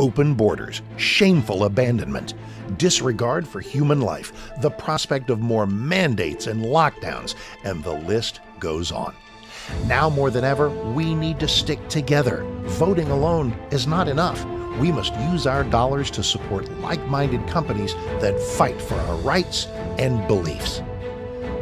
open borders, shameful abandonment, disregard for human life, the prospect of more mandates and lockdowns, and the list goes on. Now more than ever, we need to stick together. Voting alone is not enough. We must use our dollars to support like-minded companies that fight for our rights and beliefs.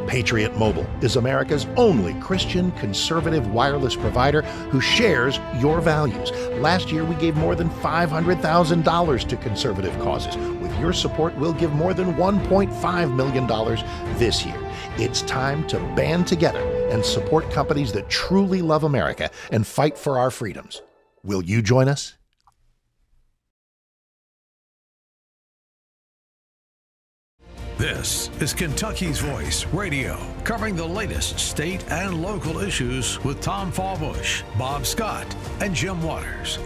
Patriot Mobile is America's only Christian conservative wireless provider who shares your values. Last year, we gave more than $500,000 to conservative causes. With your support, we'll give more than $1.5 million this year. It's time to band together and support companies that truly love America and fight for our freedoms. Will you join us? This is Kentucky's Voice Radio, covering the latest state and local issues with Tom Fallbush, Bob Scott, and Jim Waters.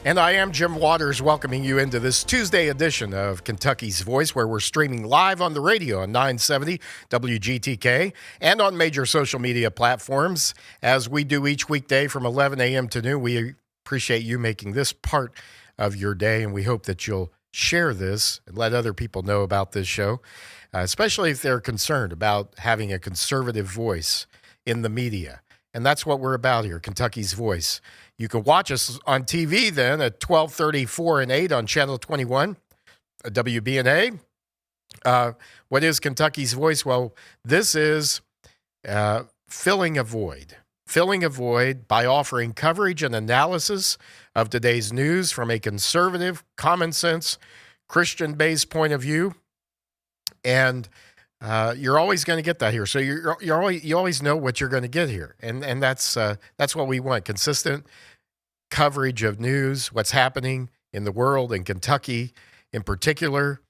And I am Jim Waters, welcoming you into this Tuesday edition of Kentucky's Voice, where we're streaming live on the radio on 970 WGTK and on major social media platforms, as we do each weekday from 11 a.m. to noon. We appreciate you making this part of your day, and we hope that you'll share this and let other people know about this show, especially if they're concerned about having a conservative voice in the media. And that's what we're about here, Kentucky's Voice. You can watch us on TV then at 12:30, 4 and 8 on Channel 21, WBNA. What is Kentucky's Voice? Well, this is filling a void. Filling a void by offering coverage and analysis of today's news from a conservative, common sense, Christian-based point of view. And you're always going to get that here. So you always know what you're going to get here. And that's what we want, consistent coverage of news, what's happening in the world, in Kentucky in particular,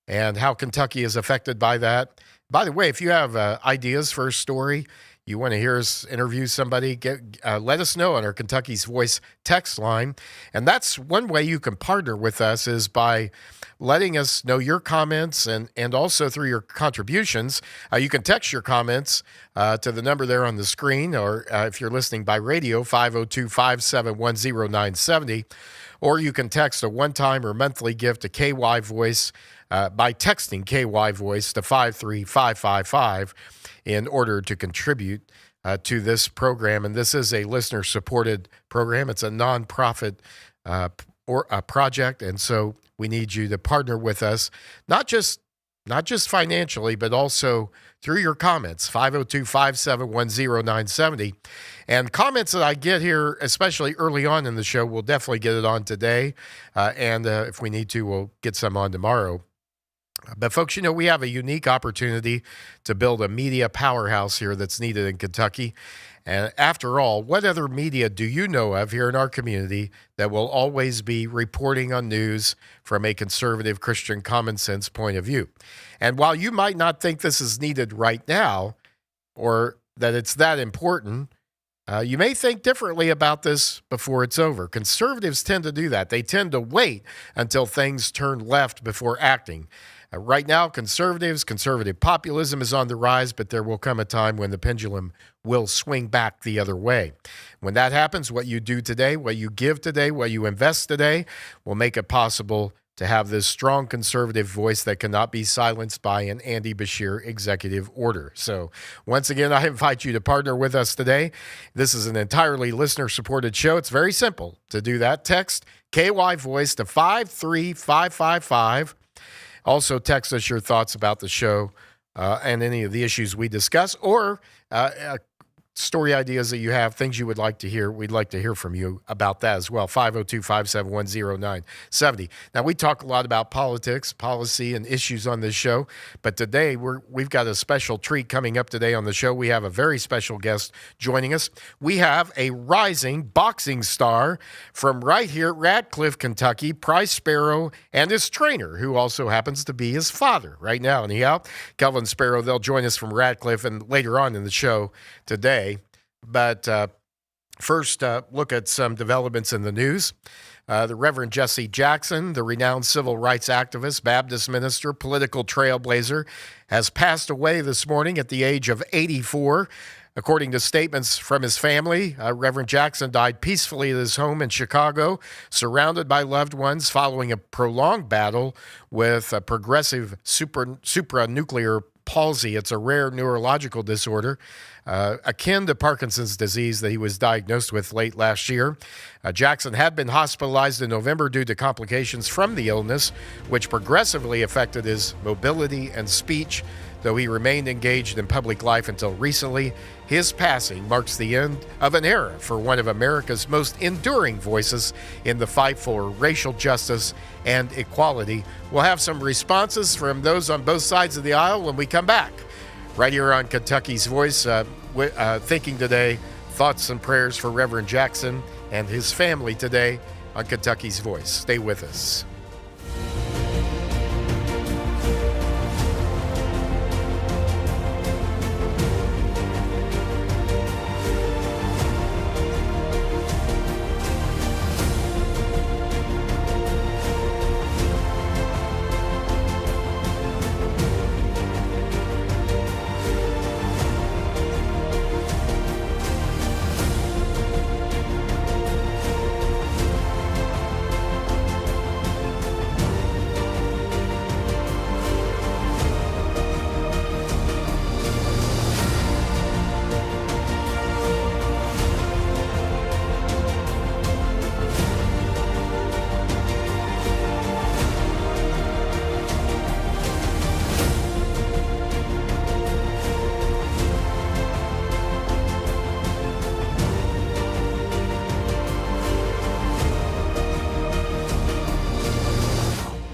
and how Kentucky is affected by that. By the way, if you have ideas for a story, you want to hear us interview somebody, let us know on our Kentucky's Voice text line. And that's one way you can partner with us, is by letting us know your comments and also through your contributions. You can text your comments to the number there on the screen, or if you're listening by radio, 502-571-0970. Or you can text a one-time or monthly gift to KY Voice by texting KY Voice to 53555 in order to contribute to this program. And this is a listener-supported program. It's a nonprofit project, and so we need you to partner with us, not just financially, but also through your comments, 502-571-0970. And comments that I get here, especially early on in the show, we'll definitely get it on today. And if we need to, we'll get some on tomorrow. But folks, you know, we have a unique opportunity to build a media powerhouse here that's needed in Kentucky. And after all, what other media do you know of here in our community that will always be reporting on news from a conservative Christian common sense point of view? And while you might not think this is needed right now, or that it's that important, you may think differently about this before it's over. Conservatives tend to do that. They tend to wait until things turn left before acting. Right now, conservative populism is on the rise, but there will come a time when the pendulum will swing back the other way. When that happens, what you do today, what you give today, what you invest today will make it possible to have this strong conservative voice that cannot be silenced by an Andy Beshear executive order. So once again, I invite you to partner with us today. This is an entirely listener-supported show. It's very simple to do that. Text KY Voice to 53555. Also, text us your thoughts about the show and any of the issues we discuss, or story ideas that you have, things you would like to hear. We'd like to hear from you about that as well, 502-571-0970. Now, we talk a lot about politics, policy, and issues on this show, but today we've got a special treat coming up today on the show. We have a very special guest joining us. We have a rising boxing star from right here at Radcliffe, Kentucky, Price Sparrow, and his trainer, who also happens to be his father right now. Anyhow, Kelvin Sparrow, they'll join us from Radcliffe and later on in the show today. But first, look at some developments in the news. The Reverend Jesse Jackson, the renowned civil rights activist, Baptist minister, political trailblazer, has passed away this morning at the age of 84. According to statements from his family, Reverend Jackson died peacefully at his home in Chicago, surrounded by loved ones following a prolonged battle with a progressive supranuclear palsy. It's a rare neurological disorder akin to Parkinson's disease that he was diagnosed with late last year. Jackson had been hospitalized in November due to complications from the illness, which progressively affected his mobility and speech. Though he remained engaged in public life until recently, his passing marks the end of an era for one of America's most enduring voices in the fight for racial justice and equality. We'll have some responses from those on both sides of the aisle when we come back. Right here on Kentucky's Voice, thinking today, thoughts and prayers for Reverend Jackson and his family today on Kentucky's Voice. Stay with us.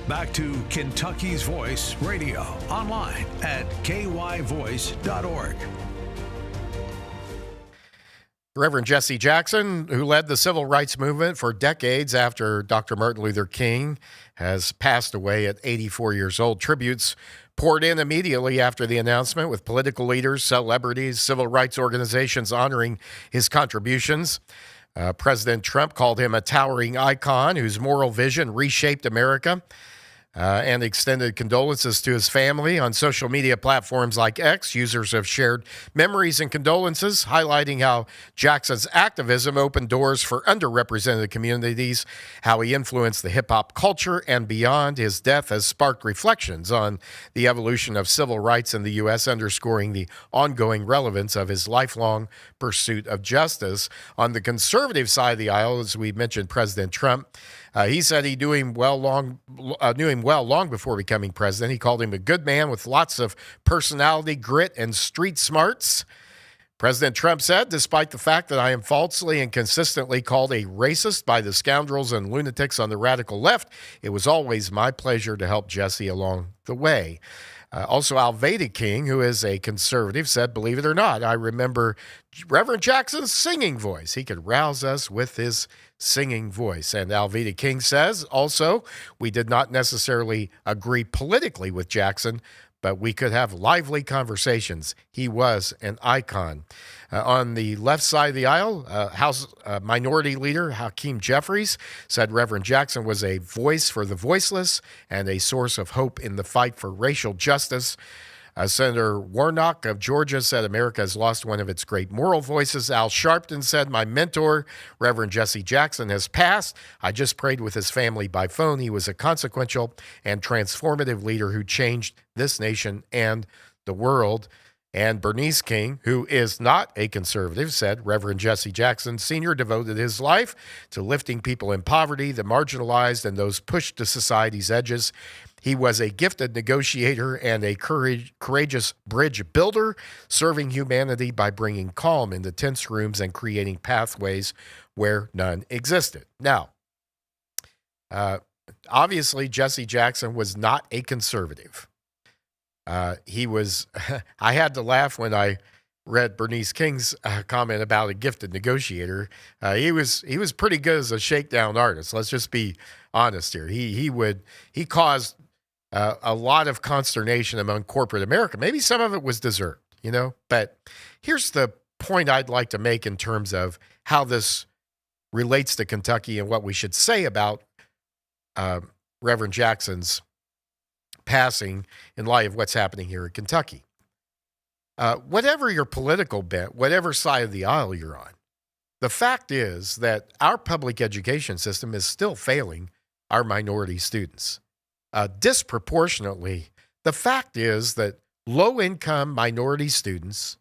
Back to Kentucky's Voice Radio, online at kyvoice.org. Reverend Jesse Jackson, who led the civil rights movement for decades after Dr. Martin Luther King, has passed away at 84 years old. Tributes poured in immediately after the announcement, with political leaders, celebrities, civil rights organizations honoring his contributions. President Trump called him a towering icon whose moral vision reshaped America. And extended condolences to his family. On social media platforms like X, users have shared memories and condolences, highlighting how Jackson's activism opened doors for underrepresented communities, how he influenced the hip-hop culture and beyond. His death has sparked reflections on the evolution of civil rights in the U.S., underscoring the ongoing relevance of his lifelong pursuit of justice. On the conservative side of the aisle, as we mentioned, President Trump, he said he knew him well long before becoming president. He called him a good man with lots of personality, grit, and street smarts. President Trump said, despite the fact that I am falsely and consistently called a racist by the scoundrels and lunatics on the radical left, it was always my pleasure to help Jesse along the way. Also, Alveda King, who is a conservative, said, believe it or not, I remember Reverend Jackson's singing voice. He could rouse us with his singing voice. And Alveda King says, also, we did not necessarily agree politically with Jackson, but we could have lively conversations. He was an icon. On the left side of the aisle, House Minority Leader Hakeem Jeffries said Reverend Jackson was a voice for the voiceless and a source of hope in the fight for racial justice. Senator Warnock of Georgia said America has lost one of its great moral voices. Al Sharpton said, my mentor, Reverend Jesse Jackson, has passed. I just prayed with his family by phone. He was a consequential and transformative leader who changed this nation and the world. And Bernice King, who is not a conservative, said Reverend Jesse Jackson Sr. devoted his life to lifting people in poverty, the marginalized, and those pushed to society's edges. He was a gifted negotiator and a courageous bridge builder, serving humanity by bringing calm into tense rooms and creating pathways where none existed. Now, obviously, Jesse Jackson was not a conservative. He was, I had to laugh when I read Bernice King's comment about a gifted negotiator. He was pretty good as a shakedown artist. Let's just be honest here. He caused a lot of consternation among corporate America. Maybe some of it was deserved, but here's the point I'd like to make in terms of how this relates to Kentucky and what we should say about Reverend Jackson's passing in light of what's happening here in Kentucky. whatever your political bent, whatever side of the aisle you're on, the fact is that our public education system is still failing our minority students. Disproportionately, the fact is that low-income minority students,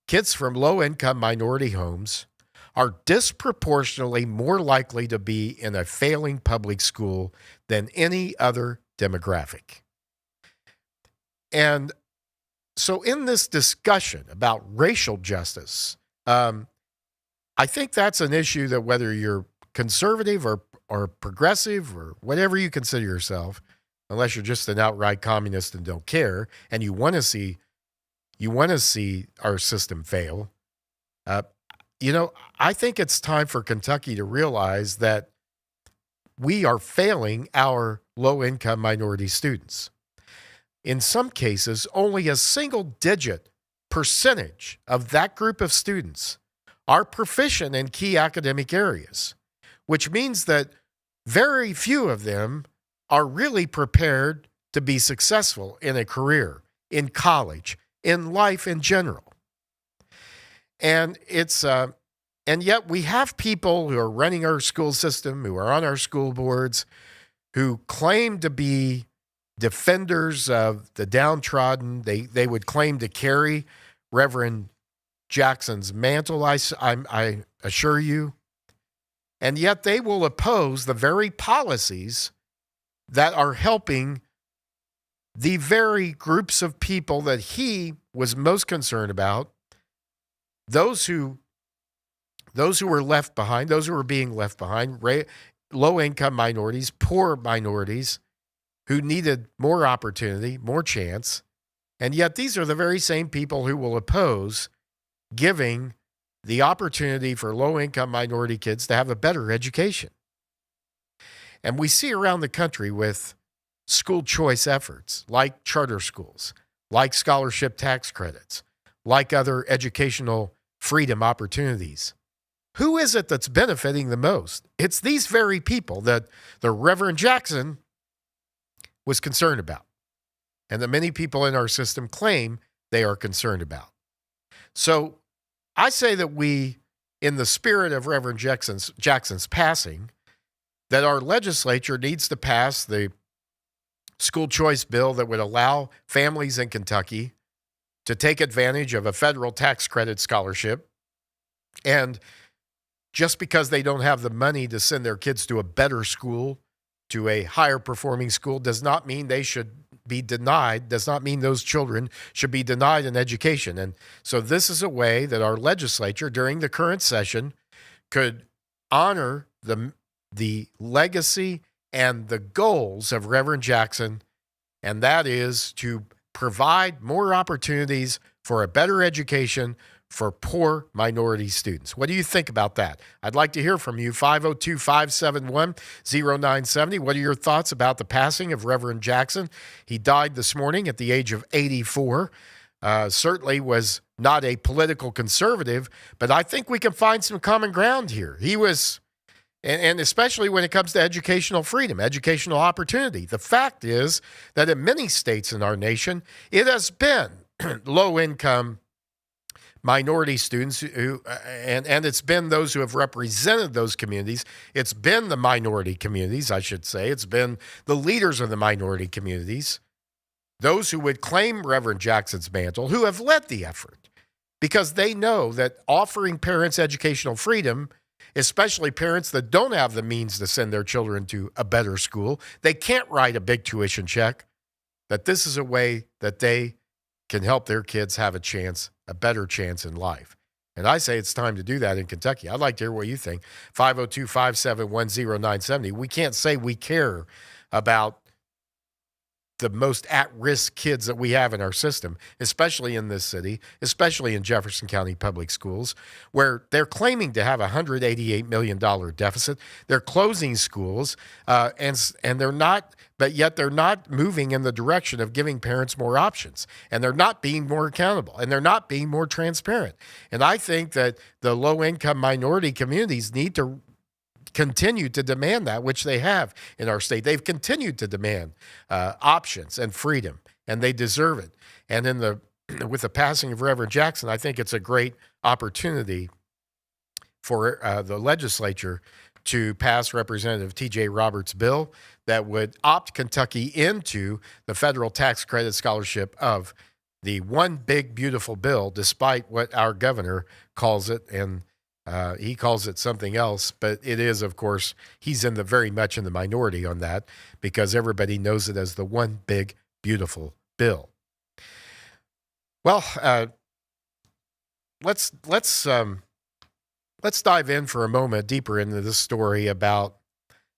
kids from low-income minority homes, are disproportionately more likely to be in a failing public school than any other demographic. And so in this discussion about racial justice, I think that's an issue that whether you're conservative or progressive or whatever you consider yourself, unless you're just an outright communist and don't care, and you want to see our system fail, I think it's time for Kentucky to realize that we are failing our low-income minority students. In some cases, only a single-digit percentage of that group of students are proficient in key academic areas, which means that very few of them are really prepared to be successful in a career, in college, in life in general. And and yet we have people who are running our school system, who are on our school boards, who claim to be defenders of the downtrodden. They would claim to carry Reverend Jackson's mantle, I assure you. And yet they will oppose the very policies that are helping the very groups of people that he was most concerned about, those who were left behind, those who were being left behind, low-income minorities, poor minorities who needed more opportunity, more chance. And yet these are the very same people who will oppose giving the opportunity for low-income minority kids to have a better education. And we see around the country with school choice efforts like charter schools, like scholarship tax credits, like other educational freedom opportunities. Who is it that's benefiting the most? It's these very people that the Reverend Jackson was concerned about, and that many people in our system claim they are concerned about. So I say that we, in the spirit of Reverend Jackson's passing, that our legislature needs to pass the school choice bill that would allow families in Kentucky to take advantage of a federal tax credit scholarship. And just because they don't have the money to send their kids to a better school, to a higher performing school, does not mean they should be denied, does not mean those children should be denied an education. And so this is a way that our legislature during the current session could honor the legacy and the goals of Reverend Jackson, and that is to provide more opportunities for a better education for poor minority students. What do you think about that? I'd like to hear from you. 502-571-0970. What are your thoughts about the passing of Reverend Jackson? He died this morning at the age of 84. Certainly was not a political conservative, but I think we can find some common ground here. He was, and especially when it comes to educational freedom, educational opportunity. The fact is that in many states in our nation, it has been low-income minority students who, and it's been those who have represented those communities. It's been the minority communities, I should say. It's been the leaders of the minority communities, those who would claim Reverend Jackson's mantle, who have led the effort, because they know that offering parents educational freedom, especially parents that don't have the means to send their children to a better school, they can't write a big tuition check, that this is a way that they can help their kids have a chance, a better chance in life. And I say it's time to do that in Kentucky. I'd like to hear what you think. 502-571-0970. We can't say we care about the most at-risk kids that we have in our system, especially in this city, especially in Jefferson County Public Schools, where they're claiming to have a $188 million deficit. They're closing schools, and they're not, but yet they're not moving in the direction of giving parents more options, and they're not being more accountable, and they're not being more transparent. And I think that the low-income minority communities need to continue to demand that, which they have in our state. They've continued to demand options and freedom, and they deserve it. And in the with the passing of Reverend Jackson, I think it's a great opportunity for the legislature to pass Representative T.J. Roberts' bill that would opt Kentucky into the federal tax credit scholarship of the One Big Beautiful Bill, despite what our governor calls it, and he calls it something else. But it is, of course, he's very much in the minority on that because everybody knows it as the One Big Beautiful Bill. Well, let's dive in for a moment deeper into this story about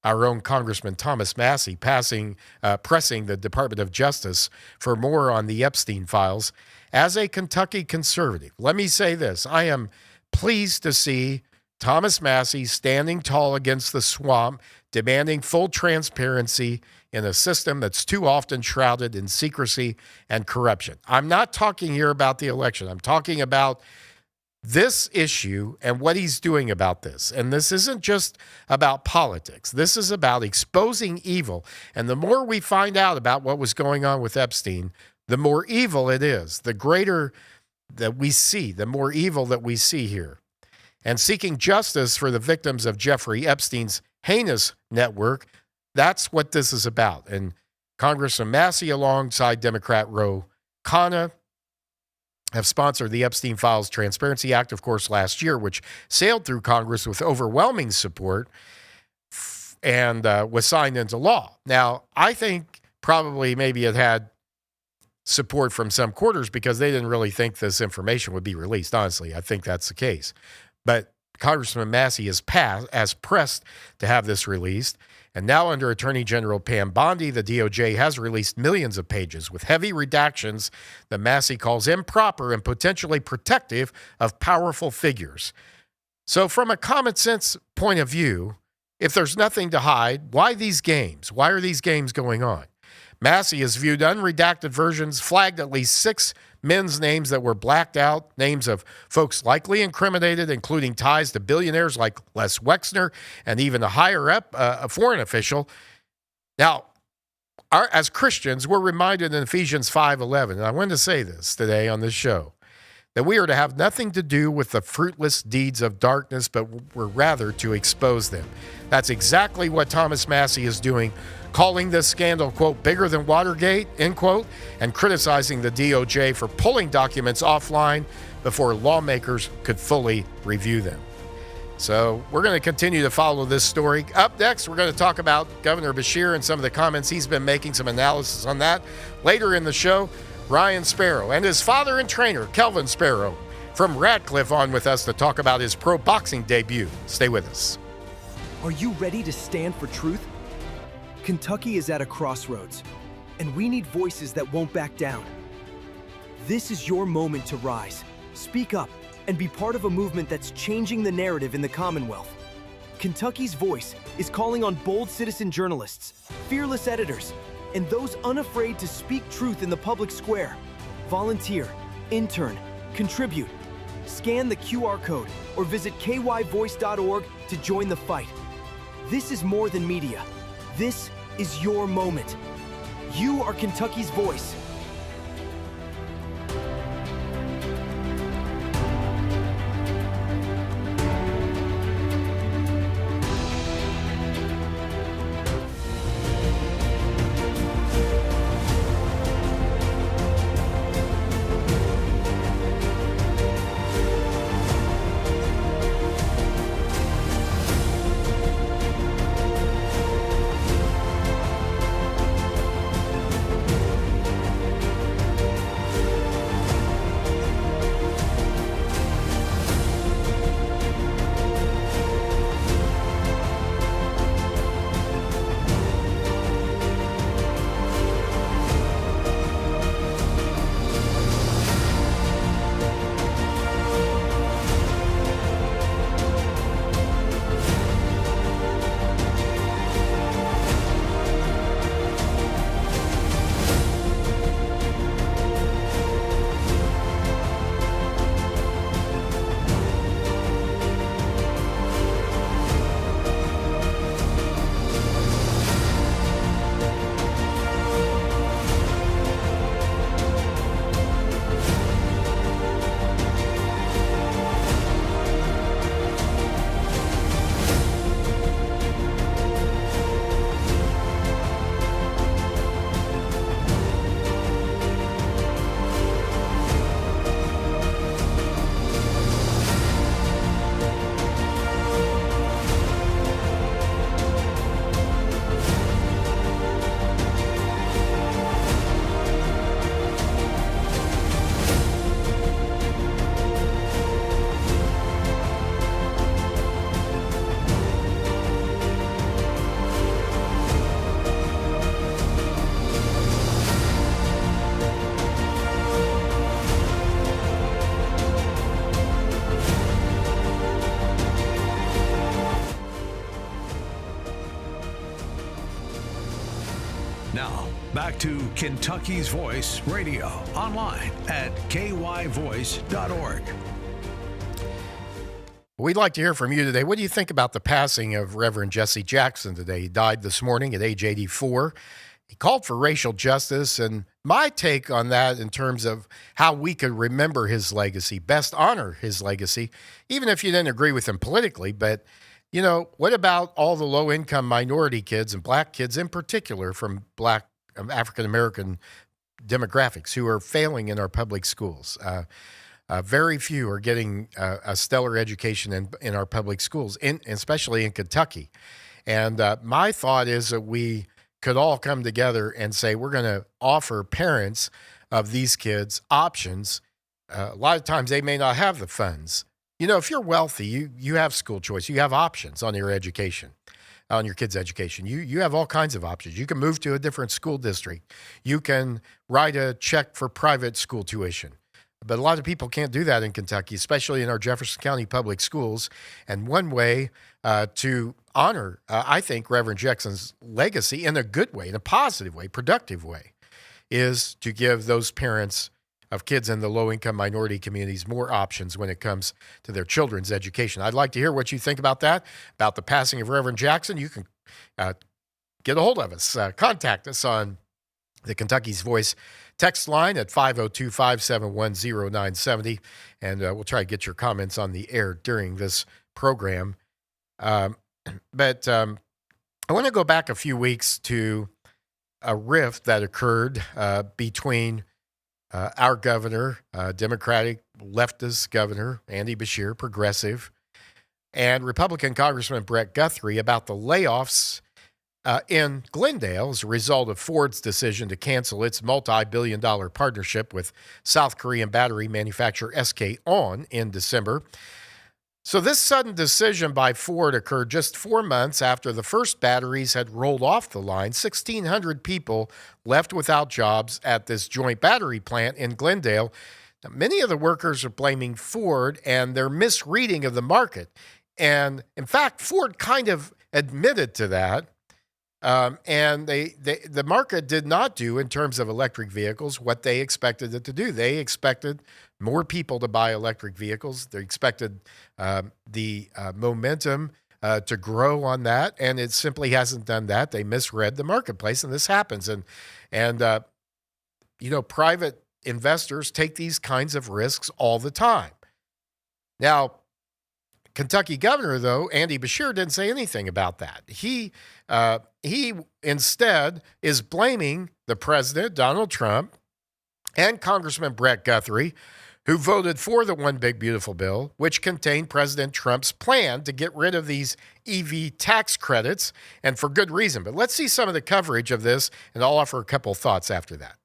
our own Congressman Thomas Massie pressing the Department of Justice for more on the Epstein files. As a Kentucky conservative, let me say this. I am pleased to see Thomas Massie standing tall against the swamp, demanding full transparency in a system that's too often shrouded in secrecy and corruption. I'm not talking here about the election. I'm talking about this issue and what he's doing about this. And this isn't just about politics. This is about exposing evil. And the more we find out about what was going on with Epstein, the more evil it is, the greater that we see, the more evil that we see here. And seeking justice for the victims of Jeffrey Epstein's heinous network, that's what this is about. And Congressman Massie, alongside Democrat Ro Khanna, have sponsored the Epstein Files Transparency Act, of course, last year, which sailed through Congress with overwhelming support and was signed into law. Now, I think probably maybe it had support from some quarters because they didn't really think this information would be released. Honestly, I think that's the case. But Congressman Massie is pressed to have this released. And now under Attorney General Pam Bondi, the DOJ has released millions of pages with heavy redactions that Massie calls improper and potentially protective of powerful figures. So from a common sense point of view, if there's nothing to hide, why these games? Why are these games going on? Massie has viewed unredacted versions, flagged at least 6 men's names that were blacked out, names of folks likely incriminated, including ties to billionaires like Les Wexner and even a higher up a foreign official. Now, as Christians, we're reminded in Ephesians 5:11, and I wanted to say this today on this show, that we are to have nothing to do with the fruitless deeds of darkness, but we're rather to expose them. That's exactly what Thomas Massie is doing, calling this scandal, quote, bigger than Watergate, end quote, and criticizing the DOJ for pulling documents offline before lawmakers could fully review them. So we're going to continue to follow this story. Up next, we're going to talk about Governor Beshear and some of the comments he's been making, some analysis on that. Later in the show, Ryan Sparrow and his father and trainer, Kelvin Sparrow, from Radcliffe on with us to talk about his pro boxing debut. Stay with us. Are you ready to stand for truth? Kentucky is at a crossroads, and we need voices that won't back down. This is your moment to rise, speak up, and be part of a movement that's changing the narrative in the Commonwealth. Kentucky's Voice is calling on bold citizen journalists, fearless editors, and those unafraid to speak truth in the public square. Volunteer, intern, contribute. Scan the QR code or visit kyvoice.org to join the fight. This is more than media. This is your moment. You are Kentucky's voice. Now, back to Kentucky's Voice Radio, online at kyvoice.org. We'd like to hear from you today. What do you think about the passing of Reverend Jesse Jackson today? He died this morning at age 84. He called for racial justice, and my take on that in terms of how we could remember his legacy, best honor his legacy, even if you didn't agree with him politically. But, you know, what about all the low-income minority kids and black kids in particular from black African-American demographics who are failing in our public schools? Very few are getting a stellar education in our public schools, especially in Kentucky. And my thought is that we could all come together and say we're going to offer parents of these kids options. A lot of times they may not have the funds. You know, if you're wealthy, you have school choice. You have options on your education, on your kids' education. You have all kinds of options. You can move to a different school district. You can write a check for private school tuition. But a lot of people can't do that in Kentucky, especially in our Jefferson County public schools. And one way to honor, I think, Reverend Jackson's legacy in a good way, in a positive way, productive way, is to give those parents of kids in the low-income minority communities more options when it comes to their children's education. I'd like to hear what you think about that, about the passing of Reverend Jackson. You can get a hold of us. Contact us on the Kentucky's Voice text line at 502-571-0970, and we'll try to get your comments on the air during this program. But I want to go back a few weeks to a rift that occurred between our governor, Democratic leftist governor, Andy Beshear, progressive, and Republican Congressman Brett Guthrie about the layoffs in Glendale as a result of Ford's decision to cancel its multi-billion-dollar partnership with South Korean battery manufacturer SK On in December. So this sudden decision by Ford occurred just 4 months after the first batteries had rolled off the line. 1,600 people left without jobs at this joint battery plant in Glendale. Now, many of the workers are blaming Ford and their misreading of the market. And in fact, Ford kind of admitted to that. And the market did not do, in terms of electric vehicles, what they expected it to do. They expected more people to buy electric vehicles. They expected the momentum to grow on that, and it simply hasn't done that. They misread the marketplace, and this happens. And you know, private investors take these kinds of risks all the time. Now, Kentucky governor, though, Andy Beshear, didn't say anything about that. He instead is blaming the president, Donald Trump, and Congressman Brett Guthrie, who voted for the One Big Beautiful Bill, which contained President Trump's plan to get rid of these EV tax credits, and for good reason. But let's see some of the coverage of this, and I'll offer a couple thoughts after that.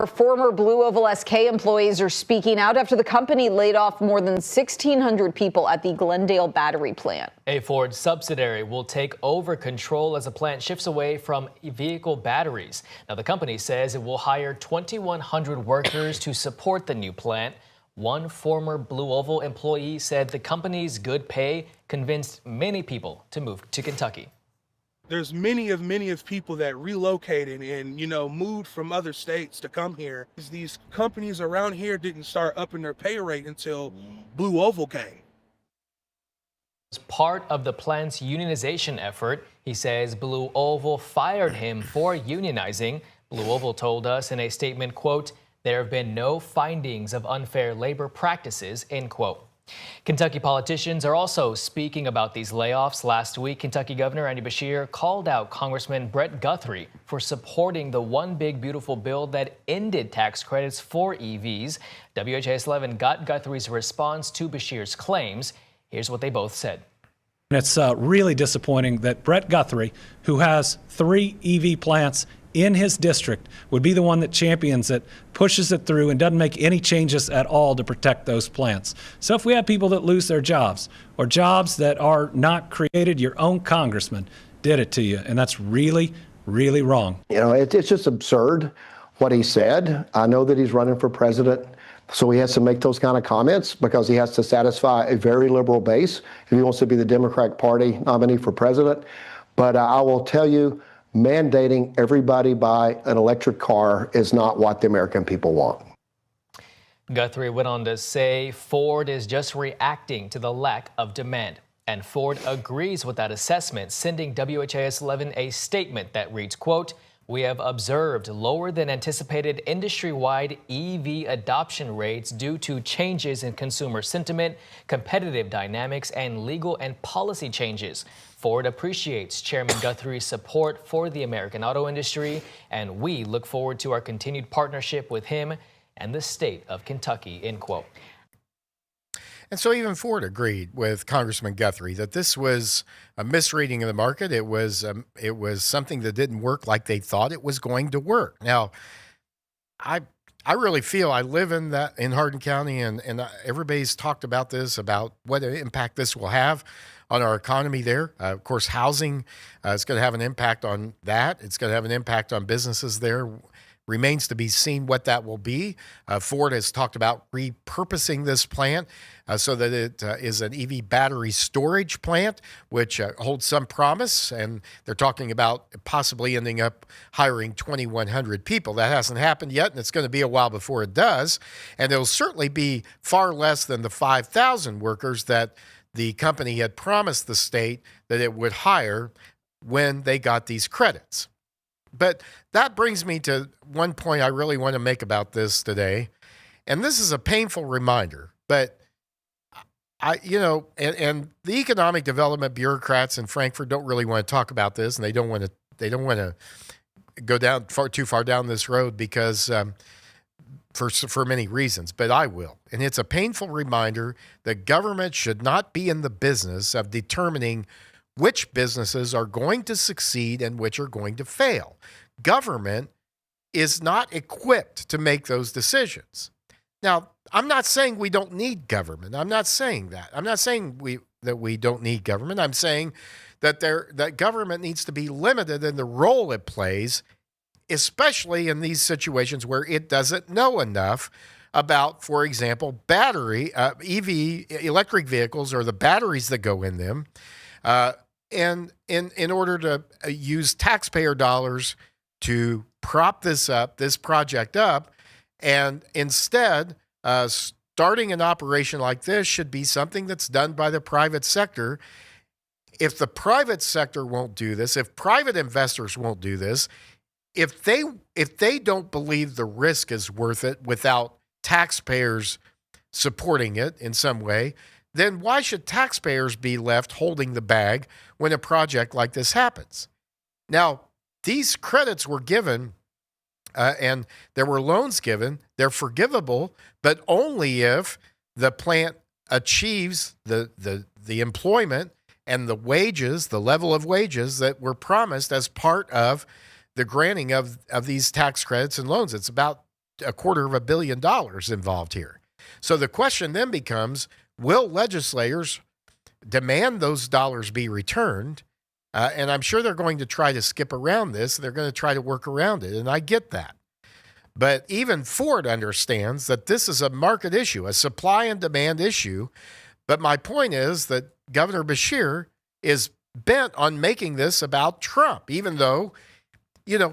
Former Blue Oval SK employees are speaking out after the company laid off more than 1,600 people at the Glendale battery plant. A Ford subsidiary will take over control as the plant shifts away from vehicle batteries. Now, the company says it will hire 2,100 workers to support the new plant. One former Blue Oval employee said the company's good pay convinced many people to move to Kentucky. There's many of people that relocated and, moved from other states to come here. These companies around here didn't start upping their pay rate until Blue Oval came. As part of the plant's unionization effort, he says Blue Oval fired him for unionizing. Blue Oval told us in a statement, quote, "There have been no findings of unfair labor practices," end quote. Kentucky politicians are also speaking about these layoffs. Last week, Kentucky Governor Andy Beshear called out Congressman Brett Guthrie for supporting the One Big Beautiful Bill that ended tax credits for EVs. WHAS 11 got Guthrie's response to Beshear's claims. Here's what they both said. It's really disappointing that Brett Guthrie, who has 3 EV plants in his district, would be the one that champions it, pushes it through, and doesn't make any changes at all to protect those plants. So if we have people that lose their jobs, or jobs that are not created, your own congressman did it to you, and that's really, really wrong. It's just absurd what he said. I know that he's running for president, so he has to make those kind of comments because he has to satisfy a very liberal base if he wants to be the Democratic Party nominee for president. But I will tell you, mandating everybody buy an electric car is not what the American people want. Guthrie went on to say Ford is just reacting to the lack of demand. And Ford agrees with that assessment, sending WHIS 11 a statement that reads, quote, "We have observed lower than anticipated industry-wide EV adoption rates due to changes in consumer sentiment, competitive dynamics, and legal and policy changes. Ford appreciates Chairman Guthrie's support for the American auto industry, and we look forward to our continued partnership with him and the state of Kentucky," end quote. And so even Ford agreed with Congressman Guthrie that this was a misreading of the market. It was something that didn't work like they thought it was going to work. Now, I really feel I live in Hardin County, and everybody's talked about this, about what impact this will have on our economy there. Of course, housing is going to have an impact on that. It's going to have an impact on businesses there. Remains to be seen what that will be. Ford has talked about repurposing this plant so that it is an EV battery storage plant, which holds some promise. And they're talking about possibly ending up hiring 2,100 people. That hasn't happened yet, and it's going to be a while before it does. And it'll certainly be far less than the 5,000 workers that the company had promised the state that it would hire when they got these credits. But that brings me to one point I really want to make about this today. And this is a painful reminder, but and the economic development bureaucrats in Frankfurt don't really want to talk about this, and they don't want to go too far down this road because for many reasons, but I will. And it's a painful reminder that government should not be in the business of determining which businesses are going to succeed and which are going to fail. Government is not equipped to make those decisions. Now, I'm not saying we don't need government. I'm not saying that. I'm not saying that we don't need government. I'm saying that that government needs to be limited in the role it plays, especially in these situations where it doesn't know enough about, for example, EV, electric vehicles, or the batteries that go in them, and in order to use taxpayer dollars to prop this project up, and instead starting an operation like this should be something that's done by the private sector. If the private sector won't do this, if private investors won't do this, if they don't believe the risk is worth it without taxpayers supporting it in some way, then why should taxpayers be left holding the bag when a project like this happens? Now, these credits were given and there were loans given. They're forgivable, but only if the plant achieves the employment and the wages, the level of wages that were promised as part of the granting of these tax credits and loans. It's about $250 million involved here. So the question then becomes, will legislators demand those dollars be returned? And I'm sure they're going to try to skip around this. They're going to try to work around it, and I get that. But even Ford understands that this is a market issue, a supply and demand issue. But my point is that Governor Beshear is bent on making this about Trump, even though,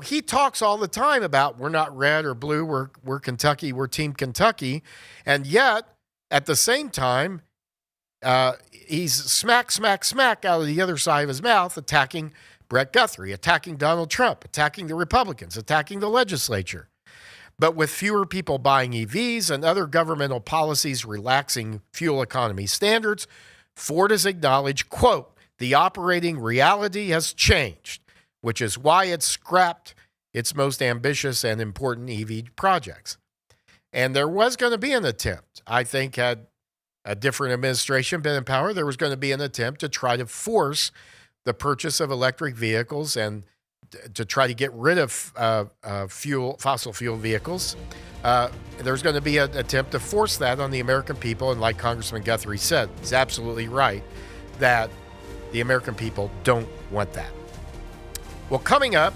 he talks all the time about we're not red or blue, we're Kentucky, we're Team Kentucky. And yet, at the same time, he's smack out of the other side of his mouth attacking Brett Guthrie, attacking Donald Trump, attacking the Republicans, attacking the legislature. But with fewer people buying EVs and other governmental policies relaxing fuel economy standards, Ford has acknowledged, quote, the operating reality has changed, which is why it scrapped its most ambitious and important EV projects. And there was going to be an attempt, I think, had a different administration been in power, there was going to be an attempt to try to force the purchase of electric vehicles and to try to get rid of fossil fuel vehicles. There's going to be an attempt to force that on the American people. And like Congressman Guthrie said, he's absolutely right that the American people don't want that. Well, coming up,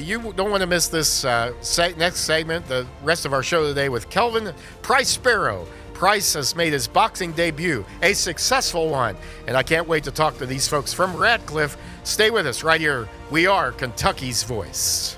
you don't want to miss this next segment, the rest of our show today with Kelvin Price Sparrow, Price has made his boxing debut, a successful one, and I can't wait to talk to these folks from Radcliffe. Stay with us right here. We are Kentucky's Voice.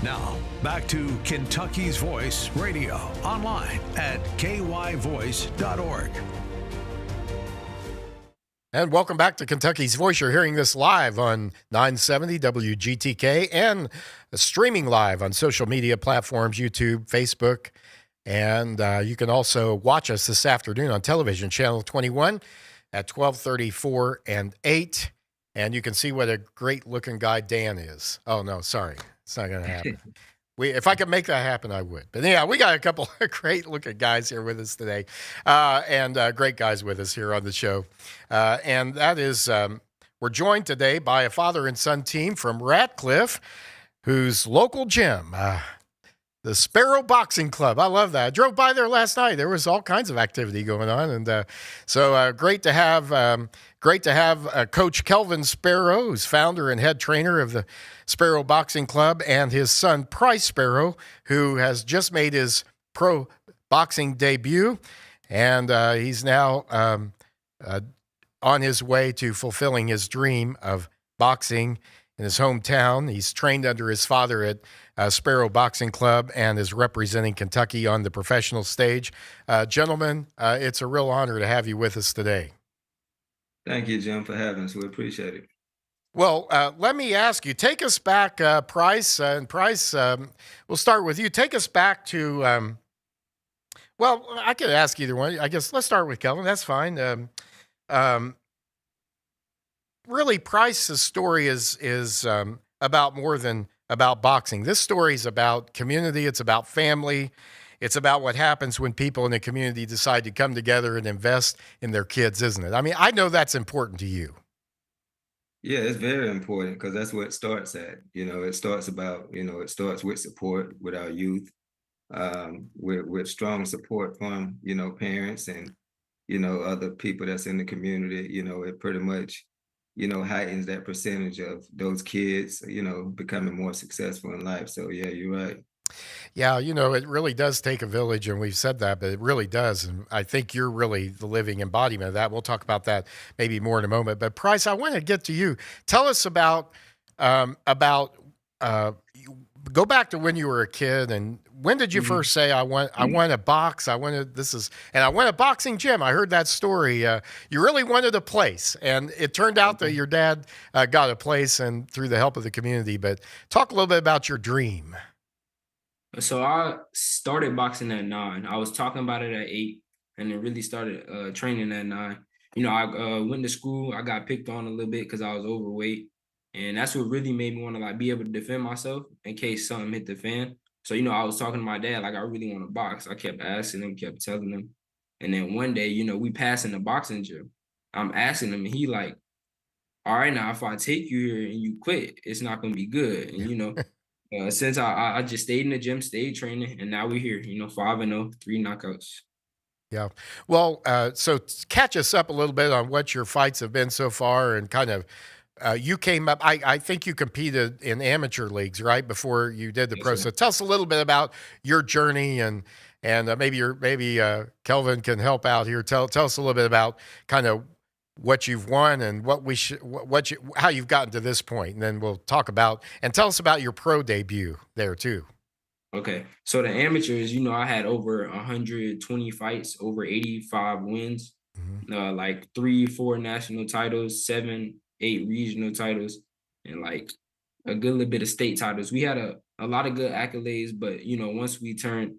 Now, back to Kentucky's Voice Radio, online at kyvoice.org. And welcome back to Kentucky's Voice. You're hearing this live on 970 WGTK and streaming live on social media platforms, YouTube, Facebook. And you can also watch us this afternoon on television, Channel 21 at 12:34 and 8. And you can see what a great-looking guy Dan is. Oh, no, sorry. It's not going to happen. If I could make that happen, I would. But yeah, we got a couple of great-looking guys here with us today, and great guys with us here on the show. And that is, we're joined today by a father and son team from Radcliffe, whose local gym, the Sparrow Boxing Club. I love that. I drove by there last night. There was all kinds of activity going on, and so great to have Coach Kelvin Sparrow, who's founder and head trainer of the Sparrow Boxing Club, and his son Price Sparrow, who has just made his pro boxing debut, and he's now on his way to fulfilling his dream of boxing in his hometown. He's trained under his father at Sparrow Boxing Club and is representing Kentucky on the professional stage. Gentlemen, it's a real honor to have you with us today. Thank you, Jim, for having us. We appreciate it. Well, let me ask you, take us back, Price, and Price, we'll start with you. Take us back to, well, I could ask either one. I guess let's start with Kelvin. That's fine. Really, Price's story is about more than about boxing. This story is about community. It's about family. It's about what happens when people in the community decide to come together and invest in their kids, isn't it? I mean, I know that's important to you. Yeah, it's very important because that's where it starts at. It starts with support with our youth, with strong support from, parents and, other people that's in the community. It pretty much, heightens that percentage of those kids, becoming more successful in life. So, yeah, you're right. Yeah, it really does take a village, and we've said that, but it really does. And I think you're really the living embodiment of that. We'll talk about that maybe more in a moment. But Price, I want to get to you. Tell us about go back to when you were a kid, and when did you first say, I want to box, and I want a boxing gym. I heard that story. You really wanted a place, and it turned out that your dad got a place and through the help of the community. But talk a little bit about your dream. So I started boxing at 9. I was talking about it at 8, and then really started training at 9. I went to school. I got picked on a little bit because I was overweight, and that's what really made me want to like be able to defend myself in case something hit the fan. So I was talking to my dad like I really want to box. I kept asking him, kept telling him, and then one day, we passing the boxing gym. I'm asking him, and he like, all right, now if I take you here and you quit, it's not gonna be good. And since I just stayed in the gym, stayed training, and now we're here. 5-0, 3 knockouts. Yeah. Well, so catch us up a little bit on what your fights have been so far, and kind of you came up. I think you competed in amateur leagues, right, before you did the Yes, pro. sir. So tell us a little bit about your journey, and maybe Kelvin can help out here. Tell us a little bit about kind of what you've won and what we should what you how you've gotten to this point, and then we'll talk about and tell us about your pro debut there too. Okay. So the amateurs, I had over 120 fights, over 85 wins, Mhm. like 3, 4 national titles, 7, 8 regional titles, and like a good little bit of state titles. We had a lot of good accolades, but once we turned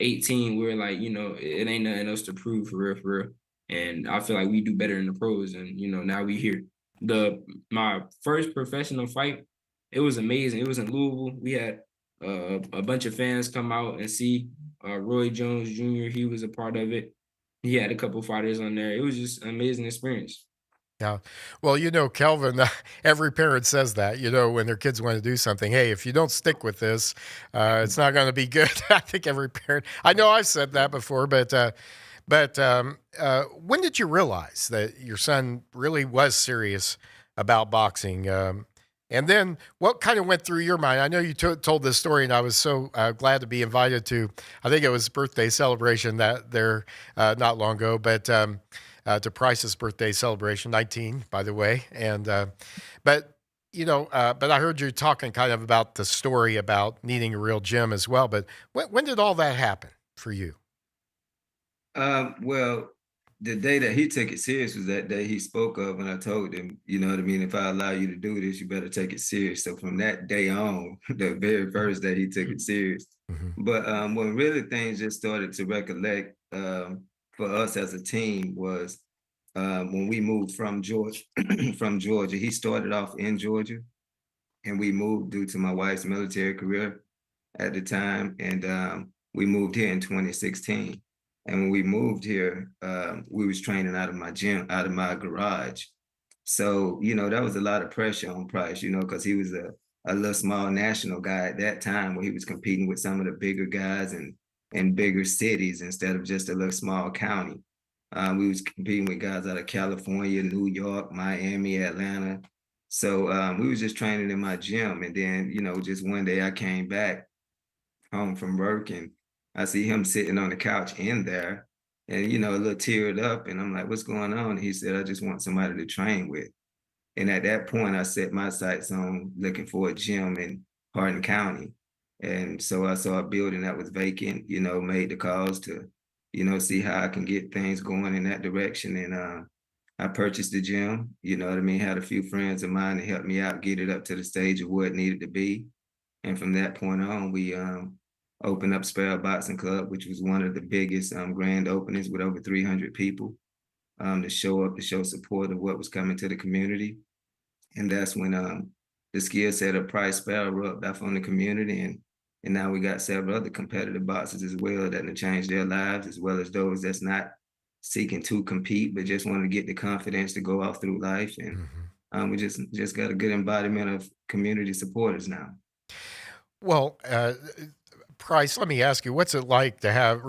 18, we're like, it ain't nothing else to prove for real, for real. And I feel like we do better in the pros, and now we here. My first professional fight, it was amazing. It was in Louisville. We had a bunch of fans come out and see Roy Jones Jr. He was a part of it. He had a couple fighters on there. It was just an amazing experience. Yeah. Well, Kelvin, every parent says that, when their kids want to do something, hey, if you don't stick with this, it's not going to be good. I think every parent, I know I've said that before, but when did you realize that your son really was serious about boxing? And then what kind of went through your mind? I know you told this story, and I was so glad to be invited to, I think it was birthday celebration that there not long ago, but to Price's birthday celebration, 19, by the way. And but I heard you talking kind of about the story about needing a real gym as well. But when did all that happen for you? Well, the day that he took it serious was that day he spoke of, and I told him, you know what I mean, if I allow you to do this, you better take it serious. So from that day on, the very first day he took it serious. Mhm. But when really things just started to recollect for us as a team was when we moved from Georgia. From Georgia, he started off in Georgia, and we moved due to my wife's military career at the time, and we moved here in 2016. And when we moved here, we was training out of my gym, out of my garage. So, that was a lot of pressure on Price, because he was a little small national guy at that time where he was competing with some of the bigger guys and bigger cities instead of just a little small county. We was competing with guys out of California, New York, Miami, Atlanta. So we was just training in my gym. And then, just one day I came back home from work, and I see him sitting on the couch in there and, a little teared up. And I'm like, what's going on? And he said, I just want somebody to train with. And at that point, I set my sights on looking for a gym in Hardin County. And so I saw a building that was vacant, made the calls to, see how I can get things going in that direction. And I purchased the gym, you know what I mean? Had a few friends of mine to help me out, get it up to the stage of where it needed to be. And from that point on, we opened up Sparrow Boxing Club, which was one of the biggest grand openings with over 300 people to show up, to show support of what was coming to the community. And that's when the skill set of Price Sparrow rubbed off on the community. And now we got several other competitive boxers as well that have changed their lives, as well as those that's not seeking to compete, but just want to get the confidence to go out through life. And we just got a good embodiment of community supporters now. Well, Price, let me ask you, what's it like to have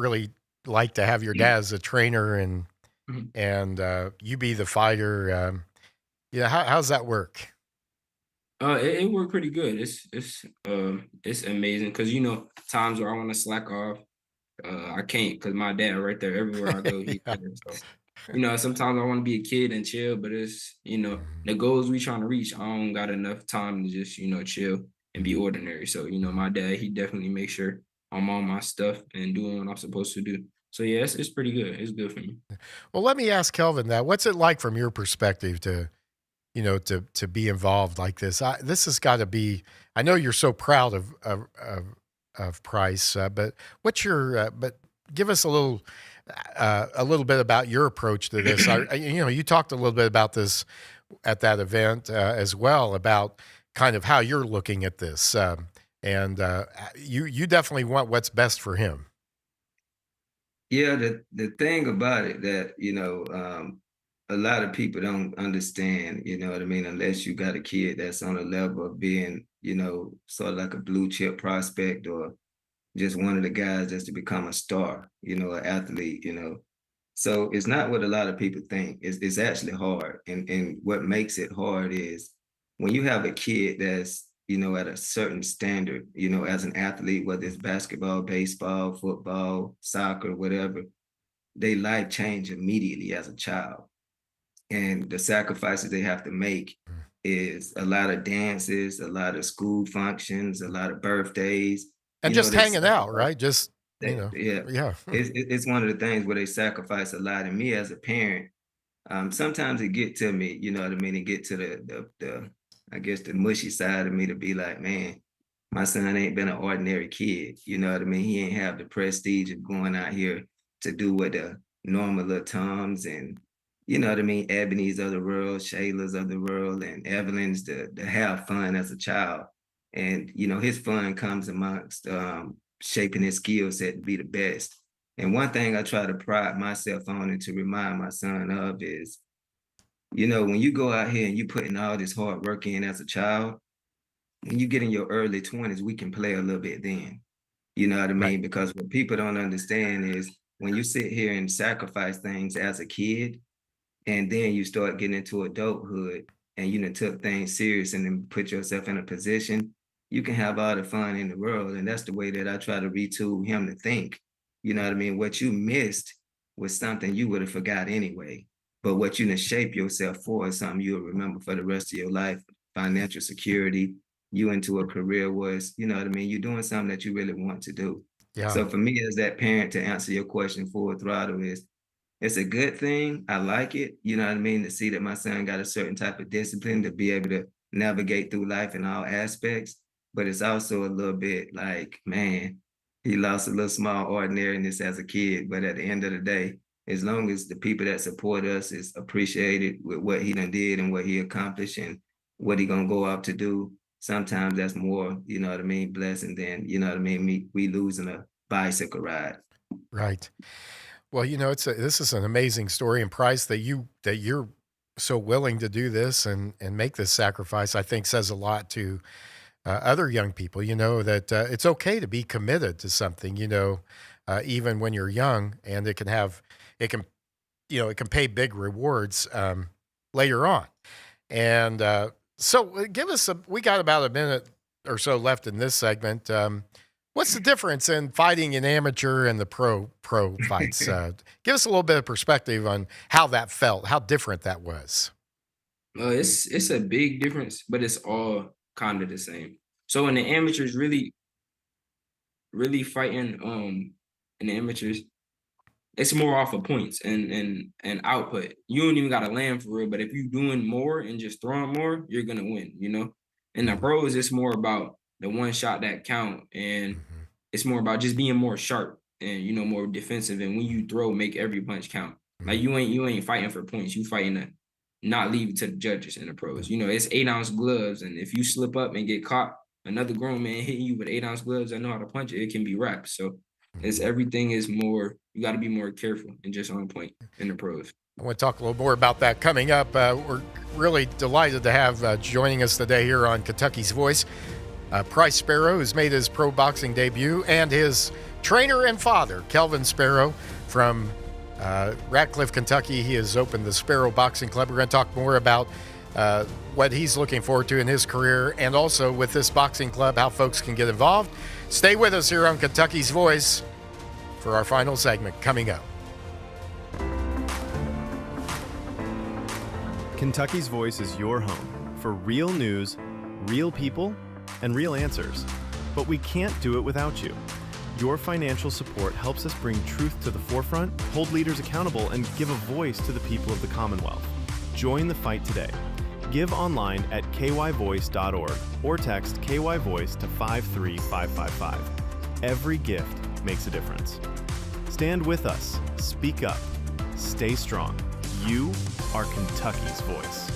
your dad as a trainer and Mhm. you be the fighter? How's that work? It worked pretty good. It's amazing because times where I want to slack off, I can't because my dad right there everywhere I go. He's there. So sometimes I want to be a kid and chill, but it's the goals we trying to reach. I don't got enough time to just chill and be ordinary. So my dad, he definitely makes sure I'm on my stuff and doing what I'm supposed to do. So yeah, it's pretty good. It's good for me. Well, let me ask Kelvin that. What's it like from your perspective to be involved like this? This has got to be. I know you're so proud of Price. But what's your but give us a little bit about your approach to this. You talked a little bit about this at that event as well, about kind of how you're looking at this, and you definitely want what's best for him. Yeah, the thing about it that, a lot of people don't understand, you know what I mean, unless you got a kid that's on a level of being, sort of like a blue chip prospect, or just one of the guys that's to become a star, an athlete, So it's not what a lot of people think. It's actually hard. And what makes it hard is when you have a kid that's, at a certain standard, as an athlete, whether it's basketball, baseball, football, soccer, whatever, they life change immediately as a child. And the sacrifices they have to make is a lot of dances, a lot of school functions, a lot of birthdays. And just hanging out, right? Just, Yeah. It's one of the things where they sacrifice a lot. And me as a parent, sometimes it get to me, you know what I mean? It get to the I guess the mushy side of me to be like, man, my son ain't been an ordinary kid. You know what I mean? He ain't have the prestige of going out here to do what the normal little Toms and, you know what I mean, Ebony's of the world, Shayla's of the world, and Evelyn's to have fun as a child. And, his fun comes amongst shaping his skill set to be the best. And one thing I try to pride myself on and to remind my son of is, when you go out here and you putting all this hard work in as a child, when you get in your early 20s, we can play a little bit then. You know what I mean? Right. Because what people don't understand is when you sit here and sacrifice things as a kid, and then you start getting into adulthood and you took things serious and then put yourself in a position, you can have all the fun in the world. And that's the way that I try to retool him to think. You know what I mean? What you missed was something you would have forgot anyway. But what you done shape yourself for is something you'll remember for the rest of your life. Financial security, you into a career was, you know what I mean? You're doing something that you really want to do. Yeah. So for me as that parent, to answer your question full throttle, is it's a good thing. I like it, you know what I mean? To see that my son got a certain type of discipline to be able to navigate through life in all aspects. But it's also a little bit like, man, he lost a little small ordinariness as a kid. But at the end of the day, as long as the people that support us is appreciated with what he done did and what he accomplished and what he gonna go out to do, sometimes that's more, you know what I mean, blessing than, you know what I mean, we losing a bicycle ride. Right. Well, this is an amazing story, and Price, that you're so willing to do this and make this sacrifice, I think says a lot to other young people, that it's okay to be committed to something, even when you're young, and it can pay big rewards later on. And so we got about a minute or so left in this segment. What's the difference in fighting an amateur and the pro fights? Give us a little bit of perspective on how that felt, how different that was. It's a big difference, but it's all kind of the same. So in the amateurs, really fighting in the amateurs, it's more off of points and output. You don't even got to land for real, but if you're doing more and just throwing more, you're gonna win. In the pros, it's more about the one shot that count, and it's more about just being more sharp and more defensive. And when you throw, make every punch count. Like you ain't fighting for points. You fighting to not leave it to the judges in the pros. It's 8-ounce gloves, and if you slip up and get caught, another grown man hitting you with 8-ounce gloves that know how to punch it, it can be wrapped. So everything is more. You got to be more careful and just on point in the pros. I want to talk a little more about that coming up. We're really delighted to have joining us today here on Kentucky's Voice, Price Sparrow, who's made his pro boxing debut, and his trainer and father, Kelvin Sparrow, from Ratcliffe, Kentucky. He has opened the Sparrow Boxing Club. We're going to talk more about what he's looking forward to in his career, and also with this boxing club, how folks can get involved. Stay with us here on Kentucky's Voice for our final segment coming up. Kentucky's Voice is your home for real news, real people, and real answers. But we can't do it without you. Your financial support helps us bring truth to the forefront, hold leaders accountable, and give a voice to the people of the Commonwealth. Join the fight today. Give online at kyvoice.org or text KY Voice to 53555. Every gift makes a difference. Stand with us. Speak up. Stay strong. You are Kentucky's voice.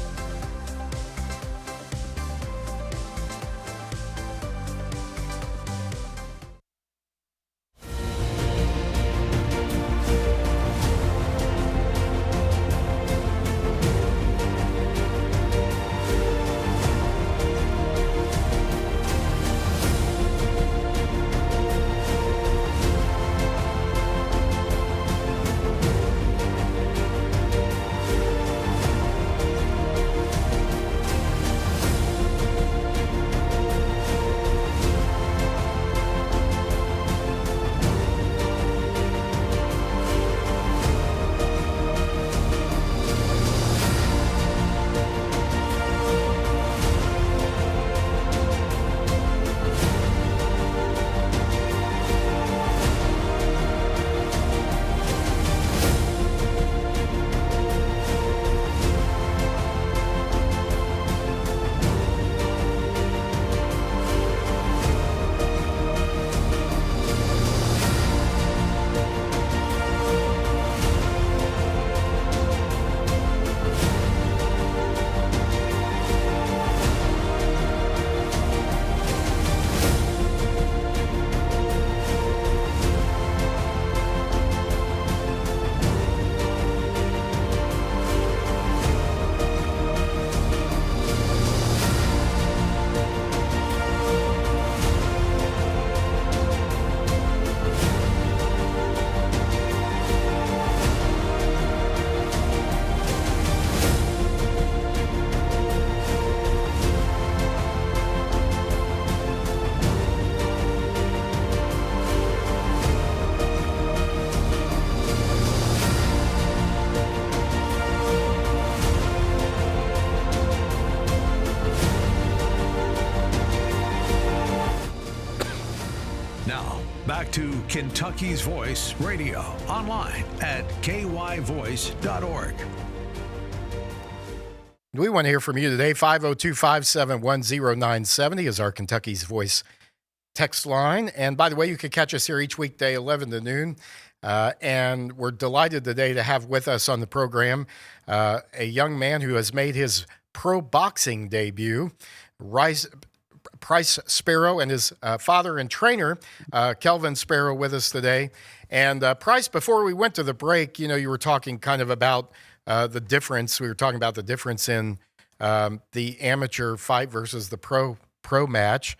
Now, back to Kentucky's Voice Radio, online at kyvoice.org. We want to hear from you today. 502-571-0970 is our Kentucky's Voice text line. And by the way, you can catch us here each weekday, 11 to noon. And we're delighted today to have with us on the program a young man who has made his pro boxing debut, Price Sparrow, and his father and trainer, Kelvin Sparrow, with us today. And Price, before we went to the break, you were talking kind of about the difference. We were talking about the difference in the amateur fight versus the pro match.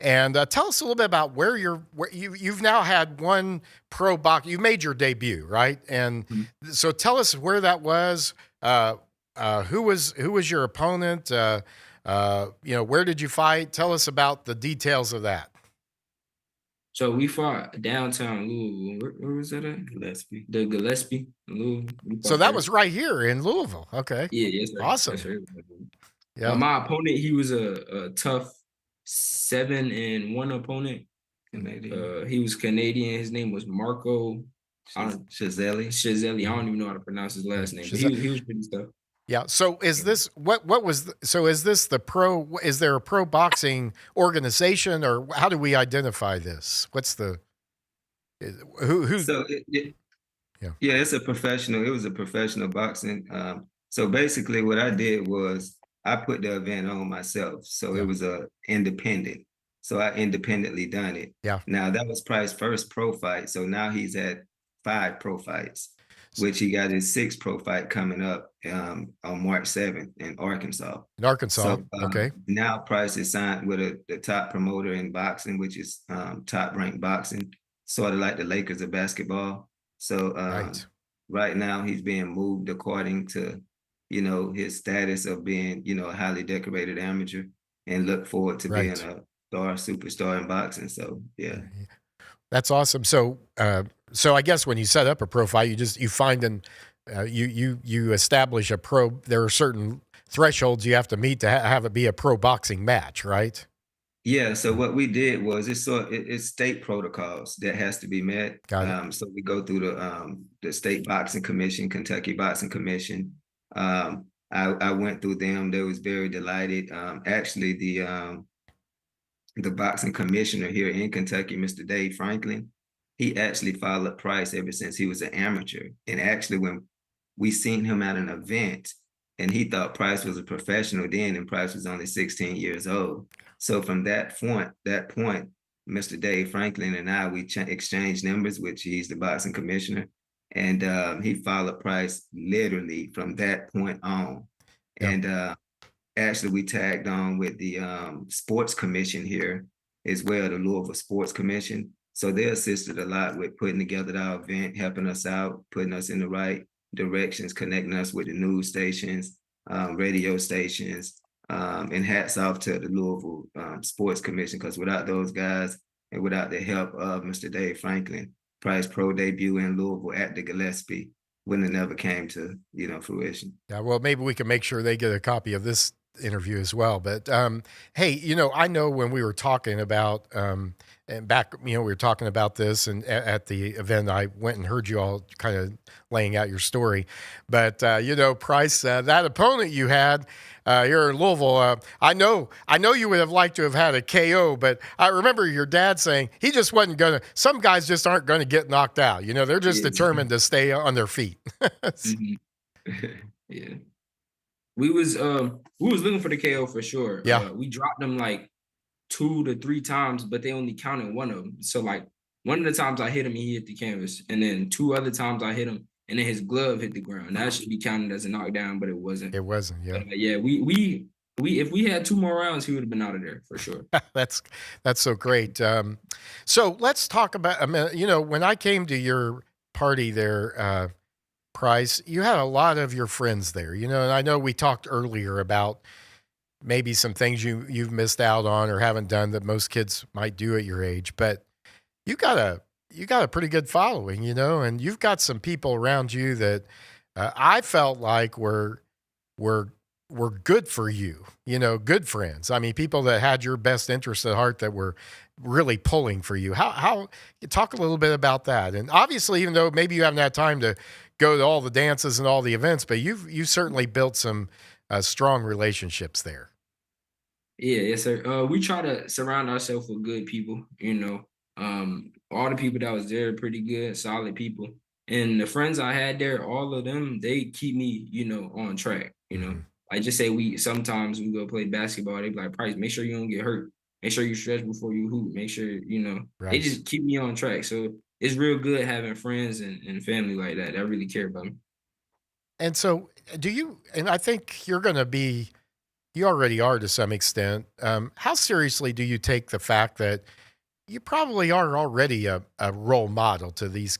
And tell us a little bit about where you've now had one pro box. You made your debut, right? And so tell us where that was. Who was your opponent? Where did you fight? Tell us about the details of that. So we fought downtown Louisville. Where was that at? Gillespie. The Gillespie, Louisville. So that was right here in Louisville. Okay. Yeah, yes, sir. Awesome. Yes, sir. Yeah. My opponent, he was a tough 7-1 opponent. Canadian. He was Canadian. His name was Marco Shazelli. Shazelli. I don't even know how to pronounce his last name. But he was pretty tough. Yeah. So is this is this the pro? Is there a pro boxing organization, or how do we identify this? What's the who? So it's a professional. It was a professional boxing. So basically, what I did was I put the event on myself. So it was a independent. So I independently done it. Yeah. Now that was Price's first pro fight. So now he's at 5 pro fights, which he got his 6th pro fight coming up on March 7th in Arkansas. In Arkansas, so, okay. Now Price is signed with the top promoter in boxing, which is Top Rank Boxing, sort of like the Lakers of basketball. So right now he's being moved according to, his status of being, a highly decorated amateur, and look forward to being a superstar in boxing. So yeah. That's awesome. So, so I guess when you set up a pro fight, you find you establish a pro. There are certain thresholds you have to meet to have it be a pro boxing match, right? Yeah. So what we did was it's state protocols that has to be met. Got it. So we go through the state boxing commission, Kentucky Boxing Commission. I went through them. They was very delighted. Actually, the boxing commissioner here in Kentucky, Mr. Dave Franklin, he actually followed Price ever since he was an amateur. And actually, when we seen him at an event, and he thought Price was a professional then, and Price was only 16 years old. So from that point, Mr. Dave Franklin and I, we exchanged numbers, which he's the boxing commissioner, and he followed Price literally from that point on. Yep. And actually, we tagged on with the sports commission here as well, the Louisville Sports Commission. So they assisted a lot with putting together our event, helping us out, putting us in the right directions, connecting us with the news stations, radio stations, and hats off to the Louisville Sports Commission, because without those guys and without the help of Mr. Dave Franklin, Price pro debut in Louisville at the Gillespie wouldn't have never came to, fruition. Yeah, well, maybe we can make sure they get a copy of this interview as well. But hey, I know when we were talking about and back, we were talking about this, and at the event, I went and heard you all kind of laying out your story. But Price, that opponent you had here in Louisville, I know you would have liked to have had a KO, but I remember your dad saying he just wasn't gonna. Some guys just aren't going to get knocked out. They're just determined to stay on their feet. Yeah. We was looking for the KO for sure. Yeah. We dropped them like 2 to 3 times, but they only counted one of them. So like one of the times I hit him, he hit the canvas, and then 2 other times I hit him, and then his glove hit the ground. That should be counted as a knockdown, but it wasn't. It wasn't. Yeah. Yeah. We if we had 2 more rounds, he would have been out of there for sure. That's so great. So let's talk about a minute. When I came to your party there, Price, you had a lot of your friends there, and I know we talked earlier about maybe some things you've missed out on or haven't done that most kids might do at your age, but you got a pretty good following, and you've got some people around you that I felt like were good for you, good friends. I mean, people that had your best interest at heart that were really pulling for you. How talk a little bit about that. And obviously, even though maybe you haven't had time to go to all the dances and all the events, but you've certainly built some strong relationships there. Yeah, yes, sir. We try to surround ourselves with good people, all the people that was there are pretty good, solid people. And the friends I had there, all of them, they keep me, on track, I just say sometimes we go play basketball, they be like, Price, make sure you don't get hurt. Make sure you stretch before you hoop. Make sure, Right. They just keep me on track. So it's real good having friends and family like that really care about me. And so and I think you already are to some extent. How seriously do you take the fact that you probably are already a role model to these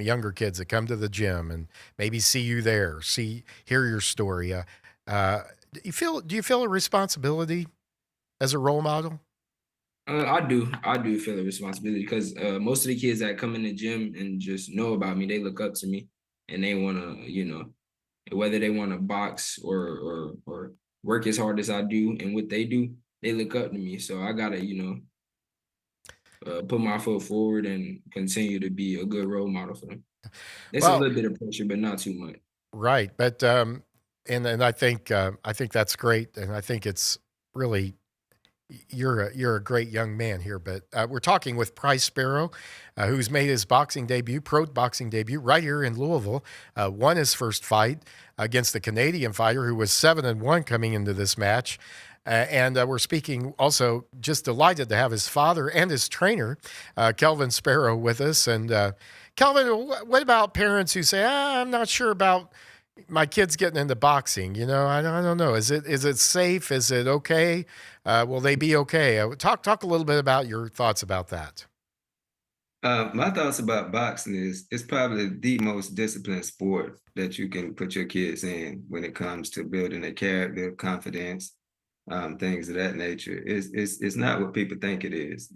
younger kids that come to the gym and maybe see you there, hear your story? Do you feel a responsibility as a role model? I do feel a responsibility because most of the kids that come in the gym and just know about me, they look up to me and they want to, whether they want to box or work as hard as I do and what they do, they look up to me. So I gotta, put my foot forward and continue to be a good role model for them. It's a little bit of pressure, but not too much. Right, but and I think that's great, and I think it's really. You're a great young man here, but we're talking with Price Sparrow, who's made his pro boxing debut right here in Louisville. Won his first fight against the Canadian fighter who was 7-1 coming into this match. And we're speaking also, just delighted to have his father and his trainer, Kelvin Sparrow, with us. And Kelvin, what about parents who say, I'm not sure about my kid's getting into boxing? I don't know. Is it safe? Is it okay? Will they be okay? Talk a little bit about your thoughts about that. My thoughts about boxing is it's probably the most disciplined sport that you can put your kids in when it comes to building their character, confidence, things of that nature. It's not what people think it is.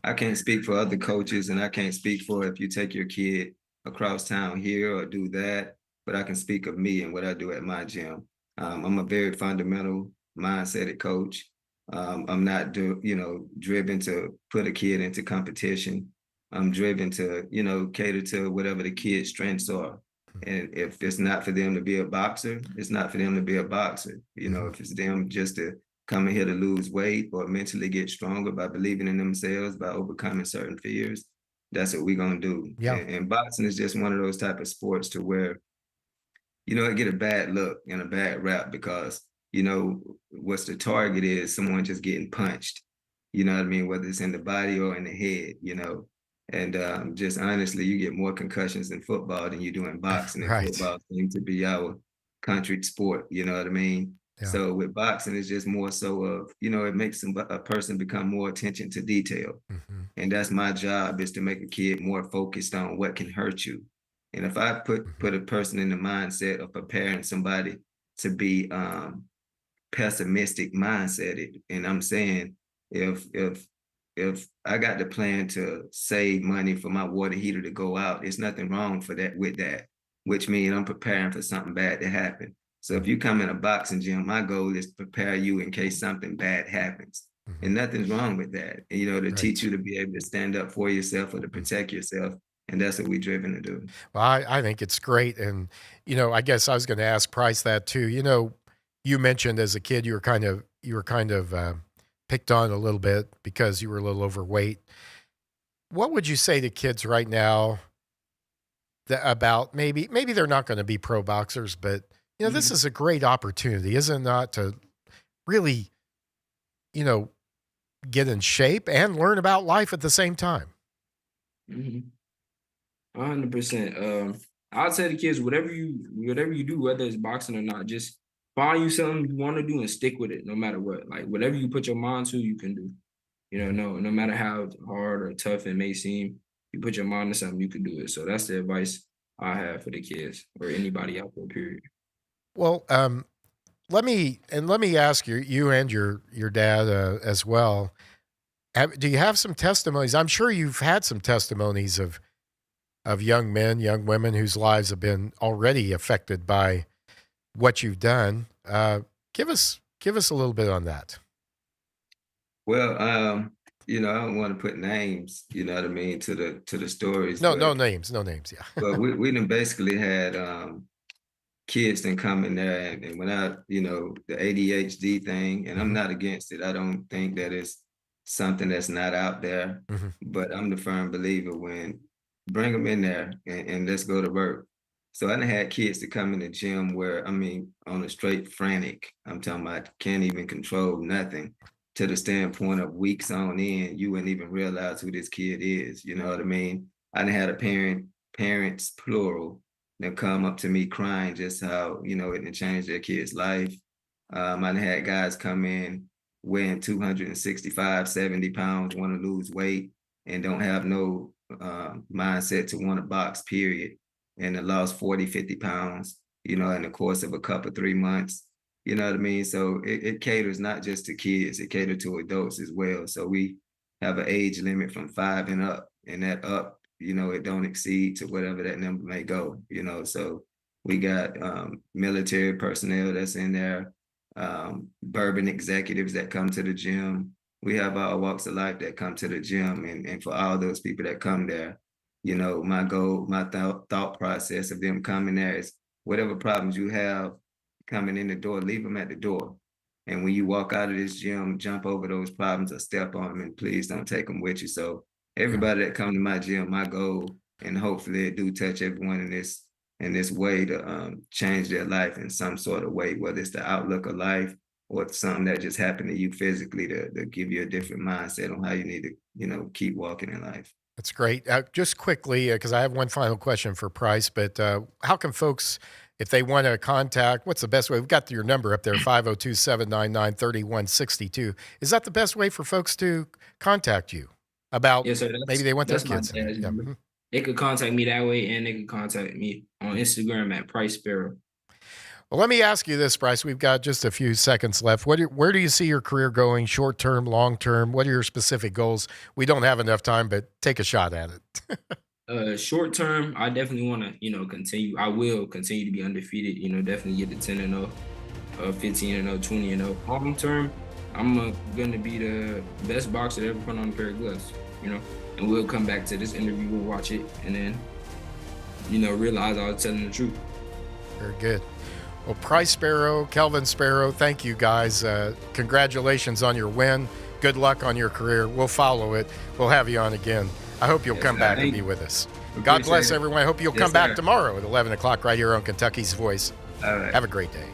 I can't speak for other coaches, and I can't speak for if you take your kid across town here or do that, but I can speak of me and what I do at my gym. I'm a very fundamental mindset coach. I'm not driven to put a kid into competition. I'm driven to, cater to whatever the kid's strengths are. And if it's not for them to be a boxer, it's not for them to be a boxer. If it's them just to coming here to lose weight or mentally get stronger by believing in themselves, by overcoming certain fears, that's what we're gonna do. Yeah. And boxing is just one of those type of sports to where, it get a bad look and a bad rap because, what's the target is someone just getting punched. You know what I mean? Whether it's in the body or in the head, And just honestly, you get more concussions in football than you do in boxing. Right. And football seems to be our country sport, you know what I mean? Yeah. So with boxing, it's just more so of, it makes a person become more attention to detail. Mm-hmm. And that's my job, is to make a kid more focused on what can hurt you. And if I put a person in the mindset of preparing somebody to be pessimistic mindset, and I'm saying if I got the plan to save money for my water heater to go out, there's nothing wrong with that, which means I'm preparing for something bad to happen. So if you come in a boxing gym, my goal is to prepare you in case something bad happens. Mm-hmm. And nothing's wrong with that. And, to teach you to be able to stand up for yourself or to protect yourself. And that's what we're driven to do. Well, I think it's great. And, I guess I was going to ask Price that too. You mentioned as a kid, you were kind of picked on a little bit because you were a little overweight. What would you say to kids right now about maybe they're not going to be pro boxers, but this is a great opportunity, is it not, to really, get in shape and learn about life at the same time? 100%. I'll tell the kids, whatever you do, whether it's boxing or not, just find you something you want to do and stick with it no matter what. Like whatever you put your mind to, you can do. No matter how hard or tough it may seem, you put your mind to something, you can do it. So that's the advice I have for the kids or anybody out there, period. Well, let me ask you and your dad as well. Do you have some testimonies? I'm sure you've had some testimonies of young men, young women whose lives have been already affected by what you've done. Give us a little bit on that. Well, I don't want to put names, you know what I mean, to the stories. No names, yeah. But we done basically had kids then come in there and without, the ADHD thing, and I'm not against it. I don't think that it's something that's not out there, but I'm the firm believer when bring them in there and let's go to work. So I done had kids to come in the gym where, on a straight frantic, I'm talking about can't even control nothing, to the standpoint of weeks on end, you wouldn't even realize who this kid is. You know what I mean? I done had parents, plural, that come up to me crying just how, it done changed their kid's life. I done had guys come in weighing 265, 70 pounds, want to lose weight and don't have no mindset to want to box, period. And they lost 40, 50 pounds, in the course of a couple, 3 months. You know what I mean? So it caters not just to kids, it caters to adults as well. So we have an age limit from 5 and up, and that up, it don't exceed to whatever that number may go, So we got military personnel that's in there, bourbon executives that come to the gym. We have all walks of life that come to the gym. And for all those people that come there, my goal, my thought process of them coming there is whatever problems you have coming in the door, leave them at the door. And when you walk out of this gym, jump over those problems or step on them, and please don't take them with you. So everybody that come to my gym, my goal, and hopefully it do touch everyone in this way to change their life in some sort of way, whether it's the outlook of life or it's something that just happened to you physically to give you a different mindset on how you need to, keep walking in life. That's great. Just quickly, because I have one final question for Price, but how can folks, if they want to contact, what's the best way? We've got your number up there, 502-799-3162. Is that the best way for folks to contact you about maybe they want their kids? Yeah. They could contact me that way, and they could contact me on Instagram at Price Sparrow. Well, let me ask you this, Bryce. We've got just a few seconds left. Where do you see your career going, short term, long term? What are your specific goals? We don't have enough time, but take a shot at it. Short term, I definitely want to, continue. I will continue to be undefeated. Definitely get to 10-0, 15-0, 20-0. Long term, I'm gonna be the best boxer to ever put on a pair of gloves. And we'll come back to this interview. We'll watch it, and then, realize I was telling the truth. Very good. Well, Price Sparrow, Kelvin Sparrow, thank you guys. Congratulations on your win. Good luck on your career. We'll follow it. We'll have you on again. I hope you'll come back and be with us. God bless everyone. I hope you'll come back tomorrow at 11 o'clock right here on Kentucky's Voice. All right. Have a great day.